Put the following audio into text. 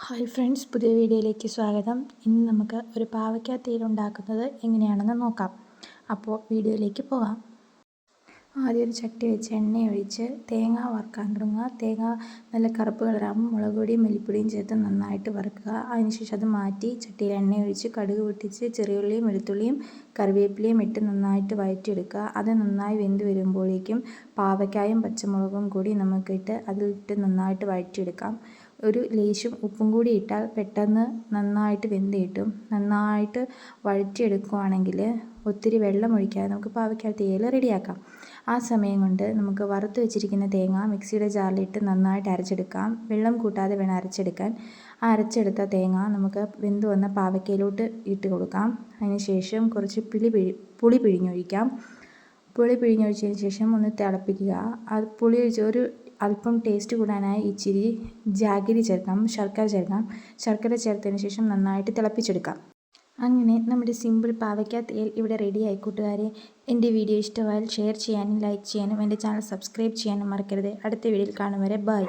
Hi friends, പുതിയ വീഡിയോയിലേക്ക് സ്വാഗതം. ഇന്ന് നമുക്ക് ഒരു പാവയ്ക്ക തീയൽ ഉണ്ടാക്കുന്നത് എങ്ങനെയാണെന്ന് നോക്കാം. അപ്പോൾ വീഡിയോയിലേക്ക് പോകാം. ആദ്യം ഒരു ചട്ടി വെച്ച് എണ്ണ ഒഴിച്ച് തേങ്ങ വറുക്കാൻ തുടങ്ങുക. തേങ്ങ നല്ല കറുപ്പ് കളറാകുമ്പോൾ മുളക് പൊടിയും മല്ലിപ്പൊടിയും ചേർത്ത് നന്നായിട്ട് വറുക്കുക. അതിനുശേഷം അത് മാറ്റി ചട്ടിയിൽ എണ്ണ ഒഴിച്ച് കടുക് പൊട്ടിച്ച് ചെറിയുള്ളിയും വെളുത്തുള്ളിയും കറിവേപ്പിലയും ഇട്ട് നന്നായിട്ട് വഴറ്റിയെടുക്കുക. അത് നന്നായി വെന്ത് വരുമ്പോഴേക്കും പാവയ്ക്കായും പച്ചമുളകും കൂടി നമുക്കിട്ട് അതിലിട്ട് നന്നായിട്ട് വഴറ്റിയെടുക്കാം. ഒരു ലേശം ഉപ്പും കൂടി ഇട്ടാൽ പെട്ടെന്ന് നന്നായിട്ട് വെന്ത് കിട്ടും. നന്നായിട്ട് വഴറ്റിയെടുക്കുകയാണെങ്കിൽ ഒത്തിരി വെള്ളം ഒഴിക്കാതെ നമുക്ക് പാവയ്ക്ക തീയൽ റെഡിയാക്കാം. ആ സമയം കൊണ്ട് നമുക്ക് വറുത്ത് വെച്ചിരിക്കുന്ന തേങ്ങ മിക്സിയുടെ ജാറിലിട്ട് നന്നായിട്ട് അരച്ചെടുക്കാം. വെള്ളം കൂട്ടാതെ വേണം അരച്ചെടുക്കാൻ. ആ അരച്ചെടുത്ത തേങ്ങ നമുക്ക് വെന്ത് വന്ന പാവയ്ക്കയിലോട്ട് ഇട്ട് കൊടുക്കാം. അതിനുശേഷം കുറച്ച് പുളി പിഴിഞ്ഞൊഴിക്കാം. പുളി പിഴിഞ്ഞൊഴിച്ചതിന് ശേഷം ഒന്ന് തിളപ്പിക്കുക. അത് പുളി ഒഴിച്ച് ഒരു അല്പം ടേസ്റ്റ് കൂടാനായി ഇച്ചിരി ജാഗരി ചേർക്കാം, ശർക്കര ചേർക്കാം. ശർക്കര ചേർത്തതിന് ശേഷം നന്നായിട്ട് തിളപ്പിച്ചെടുക്കാം. അങ്ങനെ നമ്മുടെ സിമ്പിൾ പാവയ്ക്ക തീയൽ ഇവിടെ റെഡിയായി കൂട്ടുകാരെ. എൻ്റെ വീഡിയോ ഇഷ്ടമായാൽ ഷെയർ ചെയ്യാനും ലൈക്ക് ചെയ്യാനും എൻ്റെ ചാനൽ സബ്സ്ക്രൈബ് ചെയ്യാനും മറക്കരുത്. അടുത്ത വീഡിയോയിൽ കാണും വരെ ബൈ.